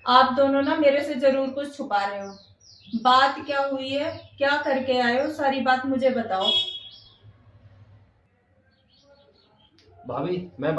आप दोनों ना मेरे से जरूर कुछ छुपा रहे हो। बात क्या हुई है, क्या करके आए हो, सारी बात मुझे बताओ। भाभी मैं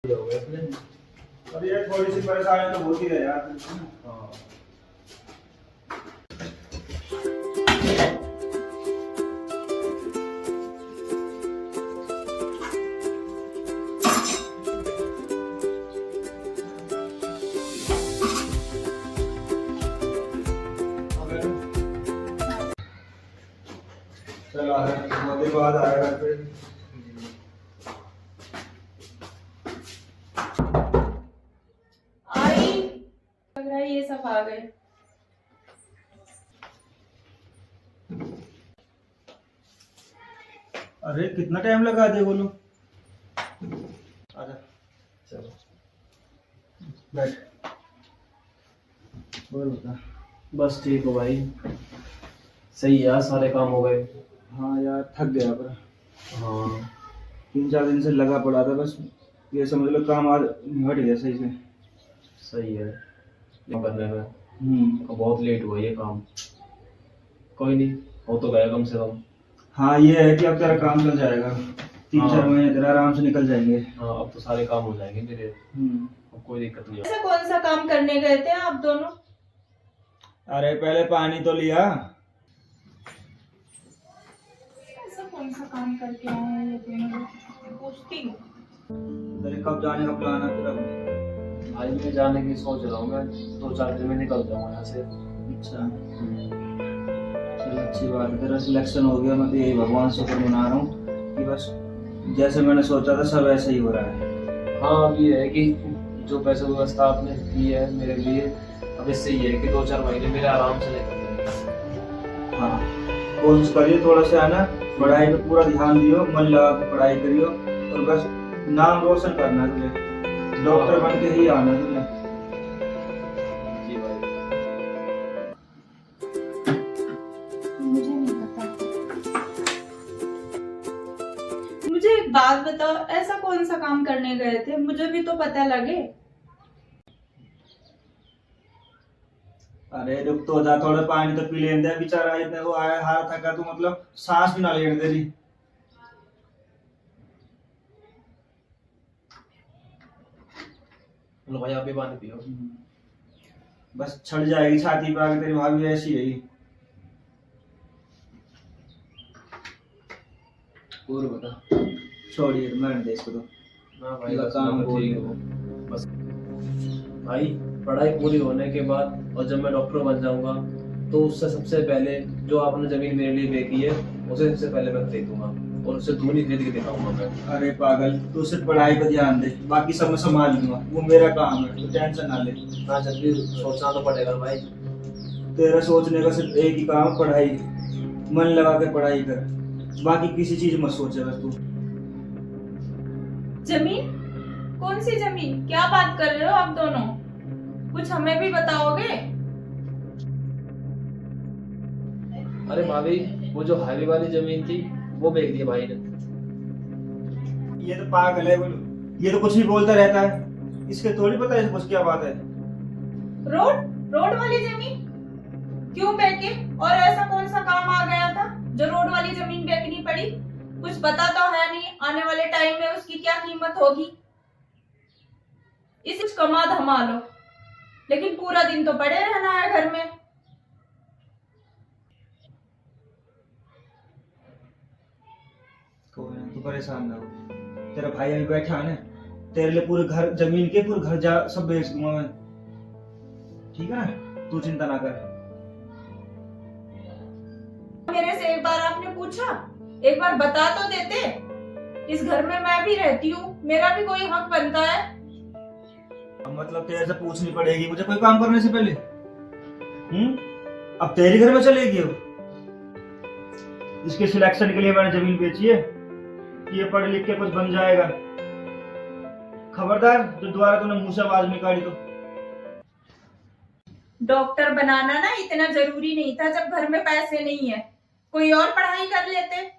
अब ये थोड़ी सी परेशानी तो होती है यार। हाँ। चल आ रहा है, मोदी बाद आएगा फिर। आई लग रहा है ये सब आ गए। अरे कितना टाइम लगा दिया बोलो। आजा चलो बैठ। और बता। बस ठीक हो भाई। सही है यार, सारे काम हो गए। हाँ यार थक गया पर हाँ 3-4 दिन से लगा पड़ा था बस। ये समझ लो काम आज निपट गया सही से। सही है। ये करने में हम्म। बहुत लेट हुआ ये काम। कोई नहीं, हो तो गया कम से कम। हाँ ये है कि अब तेरा काम चल जाएगा। 3-4 हाँ। महीने तेरा आराम से निकल जाएंगे। हाँ अब तो सारे काम हो जाएंगे मेरे। हम्म। अब कोई दिक्कत नहीं है। ऐसा कौन सा काम करने गए थे आप दोनों? अरे पहले पानी तो लिया। ऐसा कौन सा काम करके आए हैं ये दोनों? पूछती हूँ। तेरे कब जाने का प्लान है तेरा? भाई मैं जाने की सोच रहा हूँ, मैं 2-4 दिन में निकल जाऊंगा यहाँ से। अच्छा चल अच्छी बात है, तेरा सिलेक्शन हो गया। मैं तो यही भगवान से शुक्र मना रहा हूँ कि बस जैसे मैंने सोचा था सब ऐसे ही हो रहा है। हाँ अब ये है कि जो पैसे व्यवस्था आपने की है मेरे लिए, अब इससे ये है कि 2-4 महीने मेरे आराम से निकल जाएंगे। हाँ कोशिश करिए थोड़ा सा है ना, पढ़ाई पे पूरा ध्यान दियो, मन लगा के पढ़ाई करियो और बस नाम रोशन करना है तुझे। डॉक्टर बन के ही आना है तुझे। जी भाई। मुझे नहीं पता। मुझे एक बात बताओ, ऐसा कौन सा काम करने गए थे, मुझे भी तो पता लगे। अरे रुक तो जा, थोड़ा पानी तो पी लेने दे। बेचारा इतने वो आया हारा थका तू, मतलब सांस भी ना लेने दे रही। लो भाई आप भी पानी पियो। बस छड़ जाएगी छाती पे आके, तेरी भाभी ऐसी है ही। और बता। छोड़िए मैंने दे इसको तो। हाँ भाई इसका बस काम मैं तो बोल ठीक दो। हूँ। बस भाई, पढ़ाई पूरी होने के बाद और जब मैं डॉक्टर बन जाऊंगा तो उससे सबसे पहले जो आपने जमीन मेरे लिए बेची है उसे सबसे पहले मैं खरीदूंगा और उससे दूनी खरीद के दिखाऊंगा मैं। अरे पागल, तू सिर्फ पढ़ाई पर ध्यान दे, बाकी सब मैं संभाल लूंगा। वो मेरा काम है, तू टेंशन ना ले। हाँ जल्दी सोचना तो पड़ेगा भाई। तेरा सोचने का सिर्फ एक ही काम, पढ़ाई। मन लगा के पढ़ाई कर, बाकी किसी चीज मत सोचे बस तू। जमीन? कौन सी जमीन? क्या बात कर रहे हो आप दोनों? कुछ हमें भी बताओगे? अरे भाभी, वो जो हाईवे वाली जमीन थी वो बेच दी भाई ने। ये तो पागल है बोलो, ये तो कुछ भी बोलता रहता है। इसके थोड़ी पता है कुछ क्या बात है। रोड रोड वाली जमीन क्यों बेचे? और ऐसा कौन सा काम आ गया था जो रोड वाली जमीन बेचनी पड़ी? कुछ पता तो है नहीं आने वाले टाइम में उसकी क्या कीमत होगी। इस कुछ कमा धमा लो। लेकिन पूरा दिन तो पड़े रहना है घर में। कोई ना, तू परेशान ना हो। तेरा भाई अभी बैठा है ना, तेरे लिए पूरे घर, जमीन के पूरे घर जा सब बेच दूंगा मैं, ठीक है ना, तू चिंता ना कर। मेरे से एक बार आपने पूछा, एक बार बता तो देते। इस घर में मैं भी रहती हूँ, मेरा भी कोई हक बनता है। अब मतलब तेरे से पूछनी पड़ेगी मुझे कोई काम करने से पहले? अब तेरे घर में चलेगी? अब इसके सिलेक्शन के लिए मैंने जमीन बेची है कि ये पढ़ लिख के कुछ बन जाएगा। खबरदार जो दोबारा तूने मुंह से आवाज निकाली तो। डॉक्टर बनाना ना इतना जरूरी नहीं था जब घर में पैसे नहीं है, कोई और पढ़ाई कर लेते।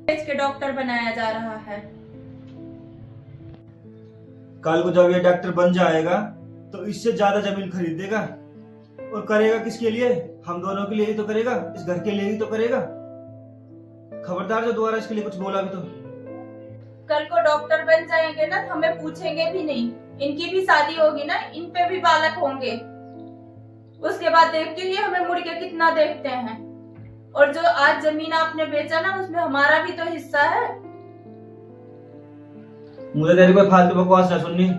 बेच के डॉक्टर बनाया जा रहा है। कल को जब ये डॉक्टर बन जाएगा तो इससे ज्यादा जमीन खरीदेगा, और करेगा किसके लिए? हम दोनों के लिए ही तो करेगा, इस घर के लिए ही तो करेगा। खबरदार जो दोबारा इसके लिए कुछ बोला भी तो। कल को डॉक्टर बन जाएंगे ना तो हमें पूछेंगे भी नहीं, इनकी भी शादी होगी ना, इन पे भी बालक होंगे। उसके बाद देखती हूँ ये हमें मुड़ के कितना देखते हैं। और जो आज जमीन आपने बेचा ना उसमें हमारा भी तो हिस्सा है। मुझे तेरी कोई फालतू बकवास ना सुननी,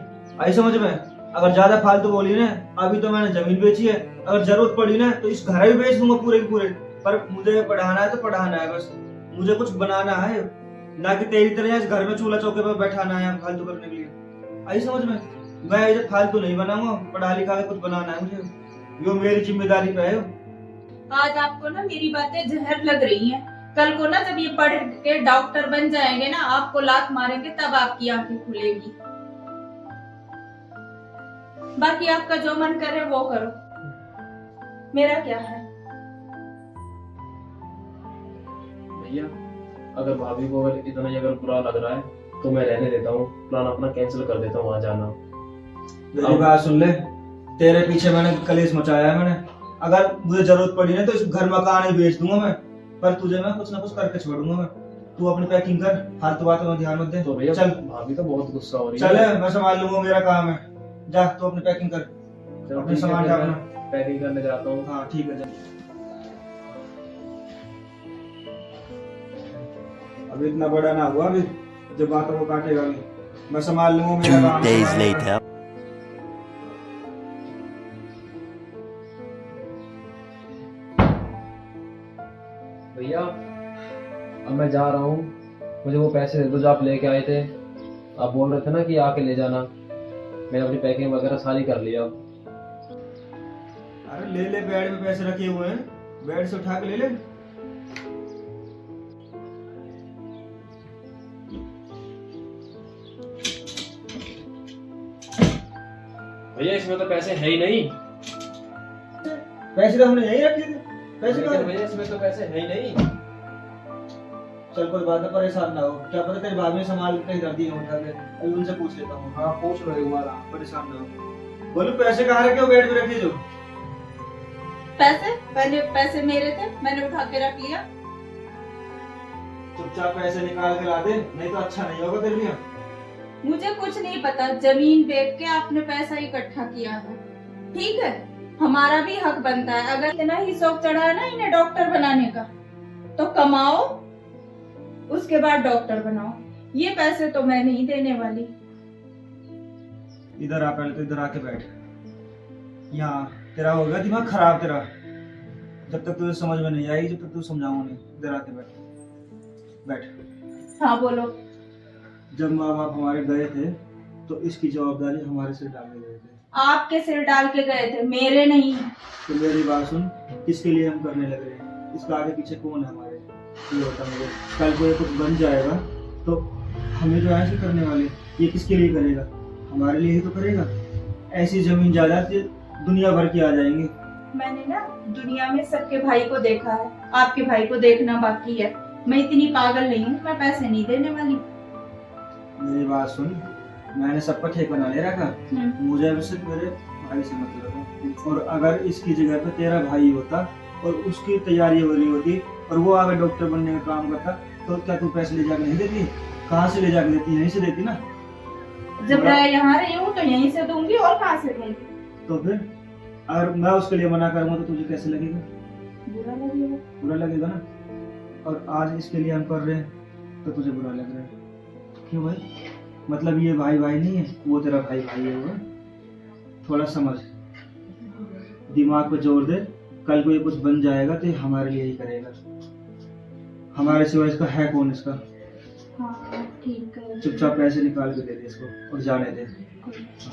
आई समझ में? अगर ज्यादा फालतू बोली ना, अभी तो मैंने जमीन बेची है, अगर जरूरत पड़ी ना तो इस घर भी बेच दूंगा पूरे के पूरे। पर मुझे पढ़ाना है तो पढ़ाना है बस, मुझे कुछ बनाना है, ना कि तेरी तरह इस घर में चूल्हा चौके पर बैठाना है फालतू करने के लिए। आई समझ में? मैं इधर फालतू नहीं बनाऊंगा, पढ़ा लिखा के कुछ बनाना है मुझे, यो मेरी जिम्मेदारी पे है। आज आपको ना मेरी बातें जहर लग रही हैं। कल को ना जब ये पढ़ के डॉक्टर बन जाएंगे ना, आपको लात मारेंगे तब आपकी आंखें खुलेगी। बाकी आपका जो मन करे वो करो, मेरा क्या है। भैया अगर भाभी को अगर इतना ही अगर बुरा लग रहा है तो मैं रहने देता हूँ, प्लान अपना कैंसिल कर देता हूँ वहां जाना। मेरी बात सुन ले, तेरे पीछे मैंने कलेश मचाया है मैंने। अगर मुझे जरूरत पड़ी ना तो इस घर मकान ही बेच दूंगा मैं, पर तुझे मैं कुछ ना कुछ करके छोड़ूंगा मैं। तू अपनी पैकिंग कर, फालतू बातों में ध्यान मत दे। तो भैया चल, भाभी तो बहुत गुस्सा हो रही है। चल मैं संभाल लूंगा, मेरा काम है। जा तू अपनी पैकिंग कर, चलो अपने ठीक है, सामान फिर जा मैं अपना। पैकिंग करने जाता हूँ। हाँ ठीक है, जा। अभी इतना बड़ा ना हुआ, अभी जब बातों को काटेगा अभी मैं संभाल लूंगा, मेरा काम है। 2 days later. भैया अब मैं जा रहा हूँ, मुझे वो पैसे दे दो जो आप लेके आए थे। आप बोल रहे थे ना कि आके ले जाना, मैंने अपनी पैकिंग वगैरह सारी कर लिया। अरे ले ले, बेड में पैसे रखे हुए हैं, बेड से उठा के ले ले। भैया इसमें तो पैसे है ही नहीं। पैसे तो हमने यही रखे थे, पैसे लेकिन कहाँ? भैया इसमें तो पैसे है ही नहीं। चल कोई बात है, परेशान ना हो, क्या पता तेरी भाभी ने संभाल के कर दी हो उठा के। अभी उनसे पूछ लेता हूँ। हाँ पूछ रहे हो, परेशान ना हो। बोलो पैसे कहाँ रखे हो? बेड पे रखे जो। पैसे मेरे थे, मैंने उठा के रख लिया। चुपचाप पैसे निकाल के ला दे, नहीं तो अच्छा नहीं होगा तेरे लिए। मुझे कुछ नहीं पता, जमीन बेच के आपने पैसा इकट्ठा किया है, ठीक है, हमारा भी हक बनता है। अगर इतना ही शौक चढ़ा है ना इन्हें डॉक्टर बनाने का, तो कमाओ, उसके बाद डॉक्टर बनाओ। ये पैसे तो मैं नहीं देने वाली। इधर आ, पहले तो इधर आके बैठ। यहाँ तेरा हो गया दिमाग खराब तेरा, जब तक तुझे समझ में नहीं आएगी, जब तक तू समझाऊंगा नहीं। इधर आके बैठ, बैठ। हाँ बोलो। जब माँ बाप हमारे गए थे तो इसकी जवाबदारी हमारे सिर डाले गए थे। आपके सिर डाल के गए थे, मेरे नहीं। तो मेरी बात सुन, किसके लिए हम करने लग रहे हैं? इसका आगे पीछे कौन है हमारे? ये होता मुझे, कल को ये कुछ बन जाएगा तो हमें जो ऐसे करने वाले, ये किसके लिए करेगा? हमारे लिए ही तो करेगा। ऐसी जमीन जायदाद दुनिया भर की आ जाएंगी। मैंने ना दुनिया में सबके भाई को देखा है, आपके भाई को देखना बाकी है। मैं इतनी पागल नहीं हूँ, मैं पैसे नहीं देने वाली। मेरी बात सुन, मैंने सबका ठेका ले रखा, मुझे अब सिर्फ मेरे भाई से मतलब है। और अगर इसकी जगह पे तेरा भाई होता और उसकी तैयारी हो रही होती और वो आगे डॉक्टर बनने का काम करता, तो क्या तू पैसे ले जाके नहीं देती? कहाँ से ले जाके देती? यहीं से देती ना। जब बुरा- मैं यहाँ रही हूँ तो यहीं से दूंगी, और कहाँ से दूंगी? तो फिर अगर मैं उसके लिए मना करूंगा तो तुझे कैसे लगेगा? बुरा लगेगा। बुरा लगेगा ना। और आज इसके लिए हम कर रहे हैं तो तुझे बुरा लग रहा है, क्यों भाई? मतलब ये भाई भाई नहीं है, वो तेरा भाई भाई है वो। थोड़ा समझ, दिमाग पे जोर दे, कल को ये कुछ बन जाएगा तो ये हमारे लिए ही करेगा, हमारे सिवा इसका है कौन इसका? हाँ ठीक है। चुपचाप पैसे निकाल के दे दे इसको और जाने दे।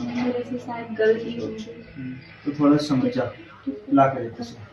मेरे से शायद गलती हुई है। तो थोड़ा समझ जा, ला के दे पैसे।